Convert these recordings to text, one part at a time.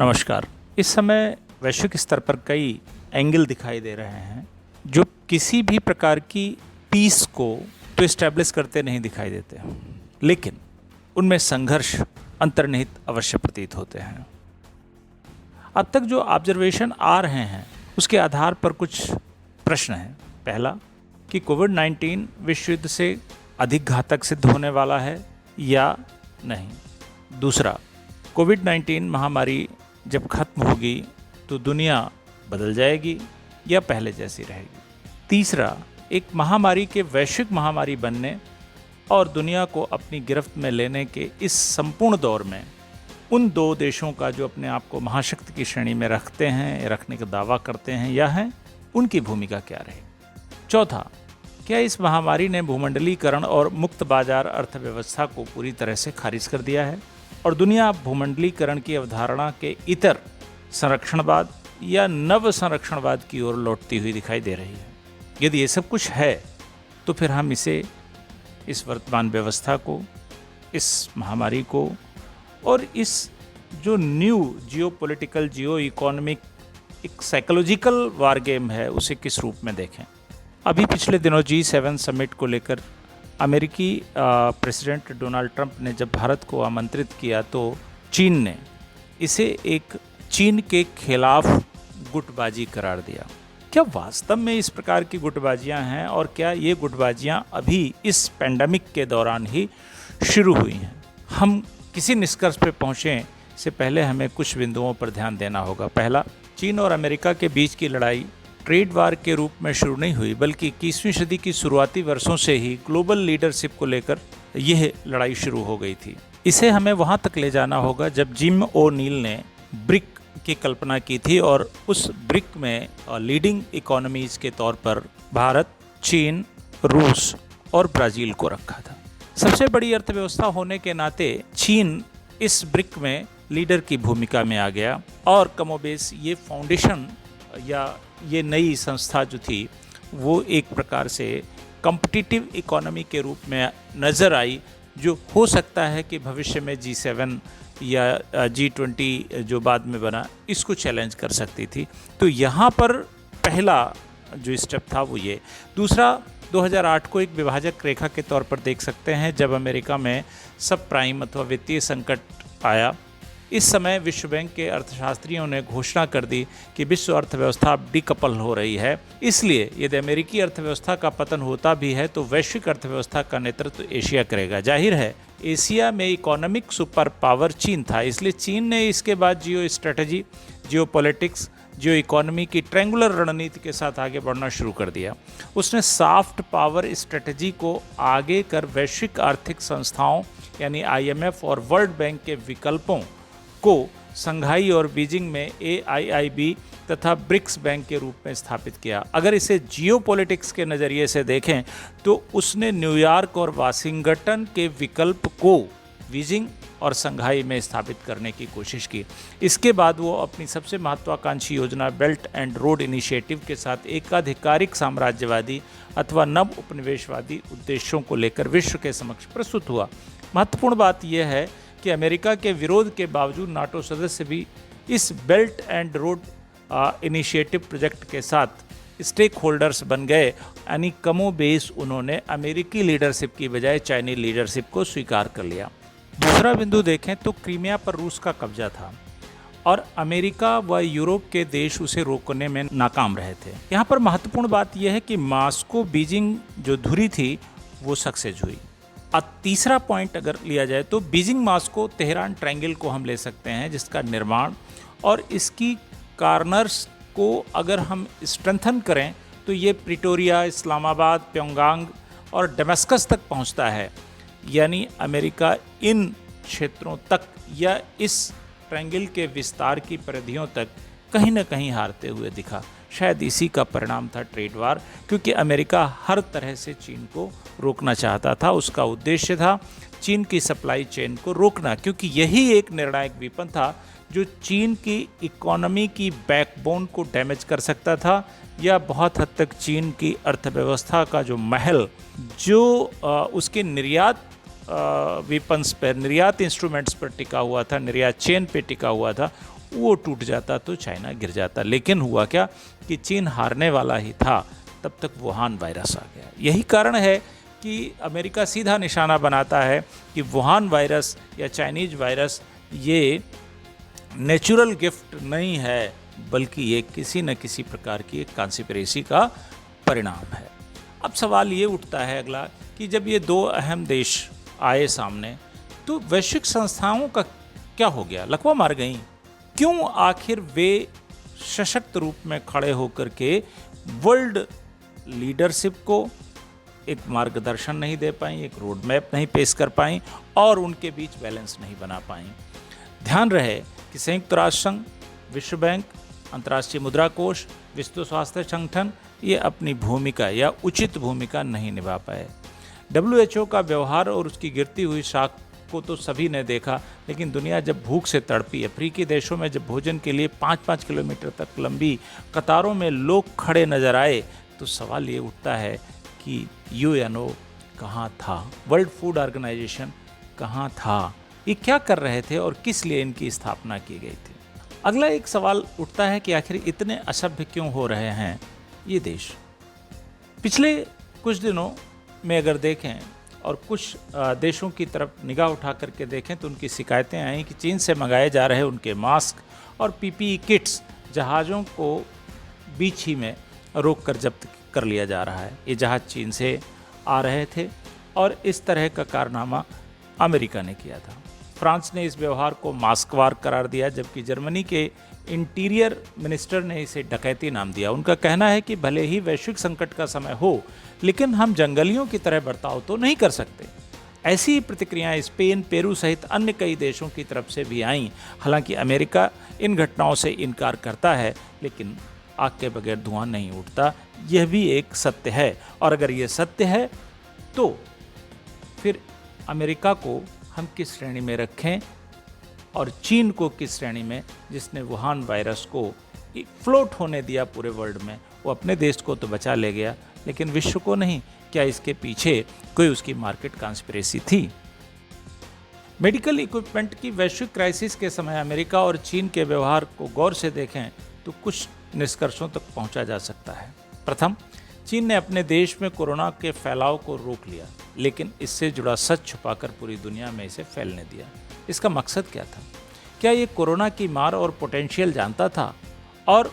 नमस्कार। इस समय वैश्विक स्तर पर कई एंगल दिखाई दे रहे हैं जो किसी भी प्रकार की पीस को तो इस्टेब्लिश करते नहीं दिखाई देते, लेकिन उनमें संघर्ष अंतर्निहित अवश्य प्रतीत होते हैं। अब तक जो ऑब्जर्वेशन आ रहे हैं उसके आधार पर कुछ प्रश्न हैं। पहला कि कोविड-19 विश्व युद्ध से अधिक घातक सिद्ध होने वाला है या नहीं। दूसरा, कोविड-19 महामारी जब खत्म होगी तो दुनिया बदल जाएगी या पहले जैसी रहेगी। तीसरा, एक महामारी के वैश्विक महामारी बनने और दुनिया को अपनी गिरफ्त में लेने के इस संपूर्ण दौर में उन दो देशों का जो अपने आप को महाशक्ति की श्रेणी में रखते हैं, रखने का दावा करते हैं या हैं, उनकी भूमिका क्या रहेगी। चौथा, क्या इस महामारी ने भूमंडलीकरण और मुक्त बाजार अर्थव्यवस्था को पूरी तरह से खारिज कर दिया है और दुनिया भूमंडलीकरण की अवधारणा के इतर संरक्षणवाद या नव संरक्षणवाद की ओर लौटती हुई दिखाई दे रही है। यदि ये सब कुछ है तो फिर हम इस वर्तमान व्यवस्था को, इस महामारी को और इस जो न्यू जियोपॉलिटिकल, जियो इकोनॉमिक एक साइकोलॉजिकल वार गेम है, उसे किस रूप में देखें। अभी पिछले दिनों G7 समिट को लेकर अमेरिकी प्रेसिडेंट डोनाल्ड ट्रंप ने जब भारत को आमंत्रित किया तो चीन ने इसे एक चीन के खिलाफ गुटबाजी करार दिया। क्या वास्तव में इस प्रकार की गुटबाजियां हैं और क्या ये गुटबाजियां अभी इस पेंडेमिक के दौरान ही शुरू हुई हैं? हम किसी निष्कर्ष पर पहुँचें से पहले हमें कुछ बिंदुओं पर ध्यान देना होगा। पहला, चीन और अमेरिका के बीच की लड़ाई ट्रेड वार के रूप में शुरू नहीं हुई, बल्कि 21वीं सदी की शुरुआती वर्षों से ही ग्लोबल लीडरशिप को लेकर यह लड़ाई शुरू हो गई थी। इसे हमें वहां तक ले जाना होगा जब जिम ओ'नील ने ब्रिक की कल्पना की थी और उस ब्रिक में लीडिंग इकोनॉमीज के तौर पर भारत, चीन, रूस और ब्राज़ील को रखा था। सबसे बड़ी अर्थव्यवस्था होने के नाते चीन इस ब्रिक में लीडर की भूमिका में आ गया और कमोबेश ये फाउंडेशन या ये नई संस्था जो थी वो एक प्रकार से कॉम्पिटिटिव इकोनॉमी के रूप में नज़र आई, जो हो सकता है कि भविष्य में G7 या G20 जो बाद में बना, इसको चैलेंज कर सकती थी। तो यहाँ पर पहला जो स्टेप था वो ये। दूसरा, 2008 को एक विभाजक रेखा के तौर पर देख सकते हैं जब अमेरिका में सब प्राइम अथवा वित्तीय संकट आया। इस समय विश्व बैंक के अर्थशास्त्रियों ने घोषणा कर दी कि विश्व अर्थव्यवस्था अब डीकपल हो रही है, इसलिए यदि अमेरिकी अर्थव्यवस्था का पतन होता भी है तो वैश्विक अर्थव्यवस्था का नेतृत्व एशिया करेगा। जाहिर है एशिया में इकोनॉमिक सुपर पावर चीन था, इसलिए चीन ने इसके बाद जियो स्ट्रेटजी, जियो पॉलिटिक्स, जियो इकोनॉमी की ट्रायंगुलर रणनीति के साथ आगे बढ़ना शुरू कर दिया। उसने सॉफ्ट पावर स्ट्रेटजी को आगे कर वैश्विक आर्थिक संस्थाओं यानी IMF और वर्ल्ड बैंक के विकल्पों को संघाई और बीजिंग में AIIB तथा ब्रिक्स बैंक के रूप में स्थापित किया। अगर इसे जियोपॉलिटिक्स के नज़रिए से देखें तो उसने न्यूयॉर्क और वाशिंगटन के विकल्प को बीजिंग और संघाई में स्थापित करने की कोशिश की। इसके बाद वो अपनी सबसे महत्वाकांक्षी योजना बेल्ट एंड रोड इनिशिएटिव के साथ एकाधिकारिक साम्राज्यवादी अथवा नव उपनिवेशवादी उद्देश्यों को लेकर विश्व के समक्ष प्रस्तुत हुआ। महत्वपूर्ण बात यह है कि अमेरिका के विरोध के बावजूद नाटो सदस्य भी इस belt and road initiative project के साथ स्टेक होल्डर्स बन गए, यानी कमोबेश उन्होंने अमेरिकी लीडरशिप की बजाय चाइनीज लीडरशिप को स्वीकार कर लिया। दूसरा बिंदु देखें तो क्रीमिया पर रूस का कब्जा था और अमेरिका व यूरोप के देश उसे रोकने में नाकाम रहे थे। यहाँ पर महत्वपूर्ण बात यह है कि मॉस्को बीजिंग जो धुरी थी वो सक्सेस हुई। तीसरा पॉइंट अगर लिया जाए तो बीजिंग मॉस्को तेहरान ट्रायंगल को हम ले सकते हैं, जिसका निर्माण और इसकी कार्नर्स को अगर हम स्ट्रेंथन करें तो ये प्रिटोरिया, इस्लामाबाद, प्योंगयांग और दमस्कस तक पहुंचता है। यानी अमेरिका इन क्षेत्रों तक या इस ट्रायंगल के विस्तार की परिधियों तक कहीं न कहीं हारते हुए दिखा। शायद इसी का परिणाम था ट्रेड वार, क्योंकि अमेरिका हर तरह से चीन को रोकना चाहता था। उसका उद्देश्य था चीन की सप्लाई चेन को रोकना, क्योंकि यही एक निर्णायक वेपन था जो चीन की इकोनॉमी की बैकबोन को डैमेज कर सकता था या बहुत हद तक चीन की अर्थव्यवस्था का जो महल, जो उसके निर्यात वेपन्स पर, निर्यात इंस्ट्रूमेंट्स पर टिका हुआ था, निर्यात चेन पे टिका हुआ था, वो टूट जाता तो चाइना गिर जाता। लेकिन हुआ क्या कि चीन हारने वाला ही था, तब तक वुहान वायरस आ गया। यही कारण है कि अमेरिका सीधा निशाना बनाता है कि वुहान वायरस या चाइनीज वायरस ये नेचुरल गिफ्ट नहीं है, बल्कि ये किसी न किसी प्रकार की एक कॉन्स्पिरेसी का परिणाम है। अब सवाल ये उठता है अगला कि जब ये दो अहम देश आए सामने, तो वैश्विक संस्थाओं का क्या हो गया? लकवा मार गई। क्यों आखिर वे सशक्त रूप में खड़े होकर के वर्ल्ड लीडरशिप को एक मार्गदर्शन नहीं दे पाई, एक रोड मैप नहीं पेश कर पाई और उनके बीच बैलेंस नहीं बना पाई? ध्यान रहे कि संयुक्त राष्ट्र संघ, विश्व बैंक, अंतर्राष्ट्रीय मुद्रा कोष, विश्व स्वास्थ्य संगठन ये अपनी भूमिका या उचित भूमिका नहीं निभा पाए। WHO का व्यवहार और उसकी गिरती हुई शाख को तो सभी ने देखा, लेकिन दुनिया जब भूख से तड़पी, अफ्रीकी देशों में जब भोजन के लिए 5-5 किलोमीटर तक लंबी कतारों में लोग खड़े नजर आए, तो सवाल ये उठता है कि UNO कहाँ था? वर्ल्ड फूड ऑर्गेनाइजेशन कहाँ था? ये क्या कर रहे थे और किस लिए इनकी स्थापना की गई थी? अगला एक सवाल उठता है कि आखिर इतने असभ्य क्यों हो रहे हैं ये देश? पिछले कुछ दिनों में अगर देखें और कुछ देशों की तरफ निगाह उठा करके देखें तो उनकी शिकायतें आई कि चीन से मंगाए जा रहे उनके मास्क और PPE किट्स जहाज़ों को बीच ही में रोक कर जब्त कर लिया जा रहा है। ये जहाज़ चीन से आ रहे थे और इस तरह का कारनामा अमेरिका ने किया था। फ्रांस ने इस व्यवहार को मास्कवार करार दिया, जबकि जर्मनी के इंटीरियर मिनिस्टर ने इसे डकैती नाम दिया। उनका कहना है कि भले ही वैश्विक संकट का समय हो, लेकिन हम जंगलियों की तरह बर्ताव तो नहीं कर सकते। ऐसी ही प्रतिक्रियाएं स्पेन, पेरू सहित अन्य कई देशों की तरफ से भी आईं। हालांकि अमेरिका इन घटनाओं से इनकार करता है, लेकिन आग के बगैर धुआं नहीं उठता, यह भी एक सत्य है। और अगर ये सत्य है तो फिर अमेरिका को हम किस श्रेणी में रखें और चीन को किस श्रेणी में, जिसने वुहान वायरस को फ्लोट होने दिया पूरे वर्ल्ड में? वो अपने देश को तो बचा ले गया, लेकिन विश्व को नहीं। क्या इसके पीछे कोई उसकी मार्केट कॉन्स्पिरेसी थी? मेडिकल इक्विपमेंट की वैश्विक क्राइसिस के समय अमेरिका और चीन के व्यवहार को गौर से देखें तो कुछ निष्कर्षों तक पहुंचा जा सकता है। प्रथम, चीन ने अपने देश में कोरोना के फैलाव को रोक लिया, लेकिन इससे जुड़ा सच छुपाकर पूरी दुनिया में इसे फैलने दिया। इसका मकसद क्या था? क्या ये कोरोना की मार और पोटेंशियल जानता था? और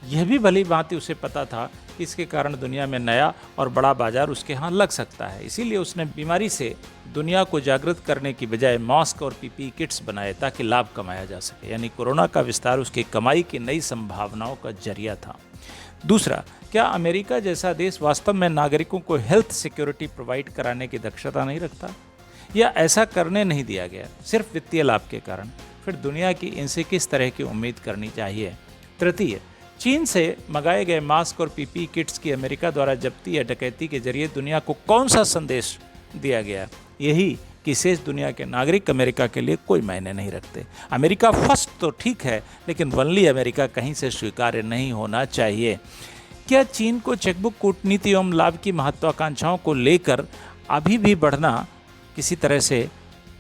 यह भी भली भांति उसे पता था कि इसके कारण दुनिया में नया और बड़ा बाजार उसके यहाँ लग सकता है। इसीलिए उसने बीमारी से दुनिया को जागृत करने की बजाय मास्क और PPE किट्स बनाए ताकि लाभ कमाया जा सके। यानी कोरोना का विस्तार उसकी कमाई की नई संभावनाओं का जरिया था। दूसरा, क्या अमेरिका जैसा देश वास्तव में नागरिकों को हेल्थ सिक्योरिटी प्रोवाइड कराने की दक्षता नहीं रखता, या ऐसा करने नहीं दिया गया सिर्फ वित्तीय लाभ के कारण? फिर दुनिया की इनसे किस तरह की उम्मीद करनी चाहिए? तृतीय, चीन से मंगाए गए मास्क और PPE किट्स की अमेरिका द्वारा जब्ती या डकैती के जरिए दुनिया को कौन सा संदेश दिया गया? यही कि शेष दुनिया के नागरिक अमेरिका के लिए कोई मायने नहीं रखते। अमेरिका फर्स्ट तो ठीक है, लेकिन वनली अमेरिका कहीं से स्वीकार्य नहीं होना चाहिए। क्या चीन को चेकबुक कूटनीति एवं लाभ की महत्वाकांक्षाओं को लेकर अभी भी बढ़ना किसी तरह से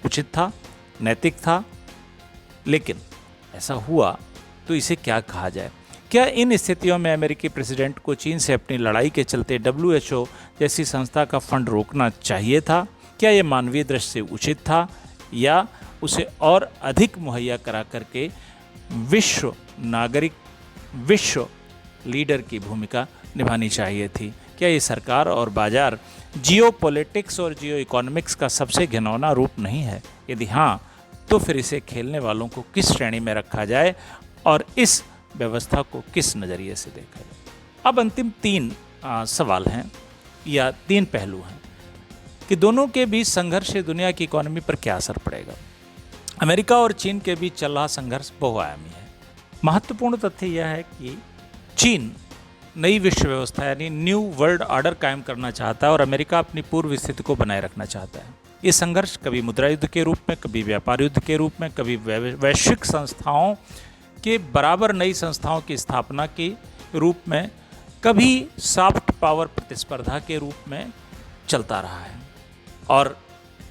उचित था, नैतिक था? लेकिन ऐसा हुआ तो इसे क्या कहा जाए? क्या इन स्थितियों में अमेरिकी प्रेसिडेंट को चीन से अपनी लड़ाई के चलते WHO जैसी संस्था का फंड रोकना चाहिए था? क्या यह मानवीय दृष्टि से उचित था, या उसे और अधिक मुहैया करा करके विश्व लीडर की भूमिका निभानी चाहिए थी? क्या ये सरकार और बाजार जियोपॉलिटिक्स और जियो इकोनॉमिक्स का सबसे घिनौना रूप नहीं है? यदि हाँ, तो फिर इसे खेलने वालों को किस श्रेणी में रखा जाए और इस व्यवस्था को किस नज़रिए से देखा जाए? अब अंतिम 3 सवाल हैं या 3 पहलू हैं कि दोनों के बीच संघर्ष से दुनिया की इकोनॉमी पर क्या असर पड़ेगा। अमेरिका और चीन के बीच चल रहा संघर्ष बहुआयामी है। महत्वपूर्ण तथ्य यह है कि चीन नई विश्व व्यवस्था यानी न्यू वर्ल्ड ऑर्डर कायम करना चाहता है और अमेरिका अपनी पूर्व स्थिति को बनाए रखना चाहता है। ये संघर्ष कभी मुद्रा युद्ध के रूप में, कभी व्यापार युद्ध के रूप में, कभी वैश्विक संस्थाओं के बराबर नई संस्थाओं की स्थापना के रूप में, कभी सॉफ्ट पावर प्रतिस्पर्धा के रूप में चलता रहा है। और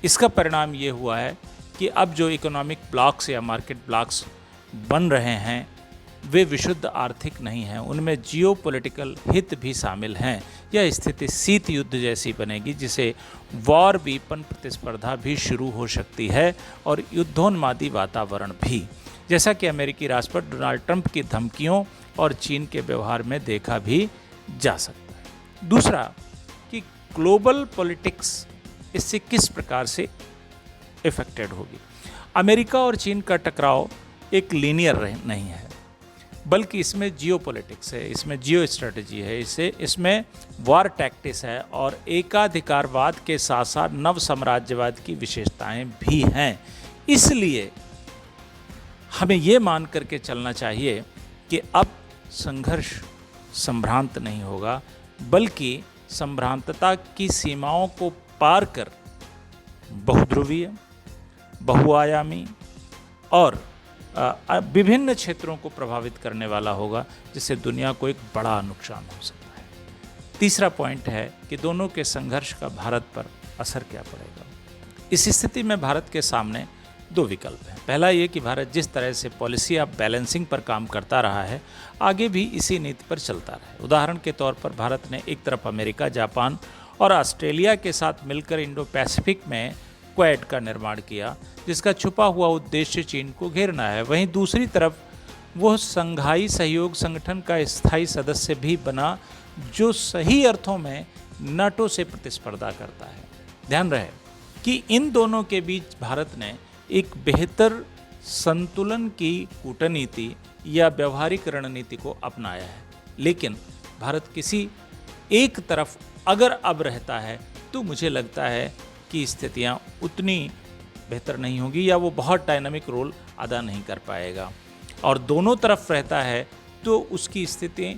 इसका परिणाम ये हुआ है कि अब जो इकोनॉमिक ब्लॉक्स या मार्केट ब्लॉक्स बन रहे हैं वे विशुद्ध आर्थिक नहीं हैं, उनमें जियोपॉलिटिकल हित भी शामिल हैं। यह स्थिति शीत युद्ध जैसी बनेगी जिसे वॉर वीपन प्रतिस्पर्धा भी शुरू हो सकती है और युद्धोन्मादी वातावरण भी, जैसा कि अमेरिकी राष्ट्रपति डोनाल्ड ट्रंप की धमकियों और चीन के व्यवहार में देखा भी जा सकता है। दूसरा कि ग्लोबल पॉलिटिक्स इससे किस प्रकार से इफेक्टेड होगी। अमेरिका और चीन का टकराव एक लीनियर नहीं है, बल्कि इसमें जियोपॉलिटिक्स है, इसमें जियो स्ट्रेटजी है, इसमें वॉर टैक्टिक्स है और एकाधिकारवाद के साथ साथ नव साम्राज्यवाद की विशेषताएं भी हैं। इसलिए हमें ये मान करके चलना चाहिए कि अब संघर्ष संभ्रांत नहीं होगा, बल्कि संभ्रांतता की सीमाओं को पार कर बहुध्रुवीय, बहुआयामी और विभिन्न क्षेत्रों को प्रभावित करने वाला होगा, जिससे दुनिया को एक बड़ा नुकसान हो सकता है। तीसरा पॉइंट है कि दोनों के संघर्ष का भारत पर असर क्या पड़ेगा। इस स्थिति में भारत के सामने दो विकल्प हैं। पहला ये कि भारत जिस तरह से पॉलिसी ऑफ बैलेंसिंग पर काम करता रहा है, आगे भी इसी नीति पर चलता रहे। उदाहरण के तौर पर भारत ने एक तरफ अमेरिका, जापान और ऑस्ट्रेलिया के साथ मिलकर इंडो पैसिफिक में क्वाड का निर्माण किया, जिसका छुपा हुआ उद्देश्य चीन को घेरना है। वहीं दूसरी तरफ वह संघाई सहयोग संगठन का स्थायी सदस्य भी बना, जो सही अर्थों में नाटो से प्रतिस्पर्धा करता है। ध्यान रहे कि इन दोनों के बीच भारत ने एक बेहतर संतुलन की कूटनीति या व्यवहारिक रणनीति को अपनाया है, लेकिन भारत किसी एक तरफ अगर अब रहता है तो मुझे लगता है कि स्थितियां उतनी बेहतर नहीं होगी या वो बहुत डायनामिक रोल अदा नहीं कर पाएगा। और दोनों तरफ रहता है तो उसकी स्थिति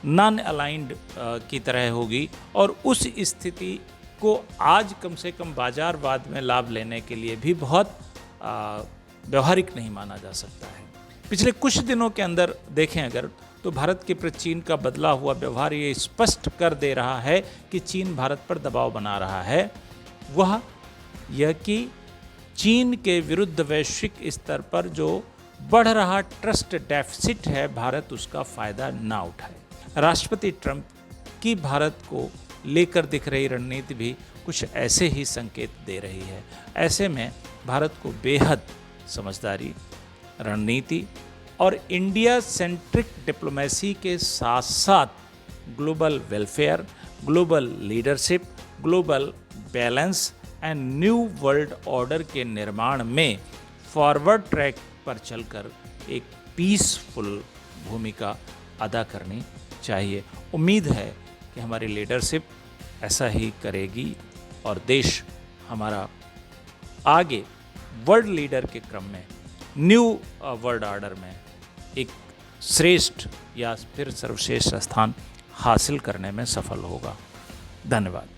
नॉन अलाइंड की तरह होगी और उस स्थिति को आज कम से कम बाजारवाद में लाभ लेने के लिए भी बहुत व्यवहारिक नहीं माना जा सकता है। पिछले कुछ दिनों के अंदर देखें अगर, तो भारत के प्रति चीन का बदला हुआ व्यवहार ये स्पष्ट कर दे रहा है कि चीन भारत पर दबाव बना रहा है। वह यह कि चीन के विरुद्ध वैश्विक स्तर पर जो बढ़ रहा ट्रस्ट डेफिसिट है, भारत उसका फ़ायदा ना उठाए। राष्ट्रपति ट्रंप की भारत को लेकर दिख रही रणनीति भी कुछ ऐसे ही संकेत दे रही है। ऐसे में भारत को बेहद समझदारी, रणनीति और इंडिया सेंट्रिक डिप्लोमेसी के साथ साथ global welfare, global leadership, global balance and new world order के निर्माण में फॉरवर्ड ट्रैक पर चलकर एक पीसफुल भूमिका अदा करनी चाहिए। उम्मीद है कि हमारी लीडरशिप ऐसा ही करेगी और देश हमारा आगे वर्ल्ड लीडर के क्रम में न्यू वर्ल्ड ऑर्डर में एक श्रेष्ठ या फिर सर्वश्रेष्ठ स्थान हासिल करने में सफल होगा। धन्यवाद।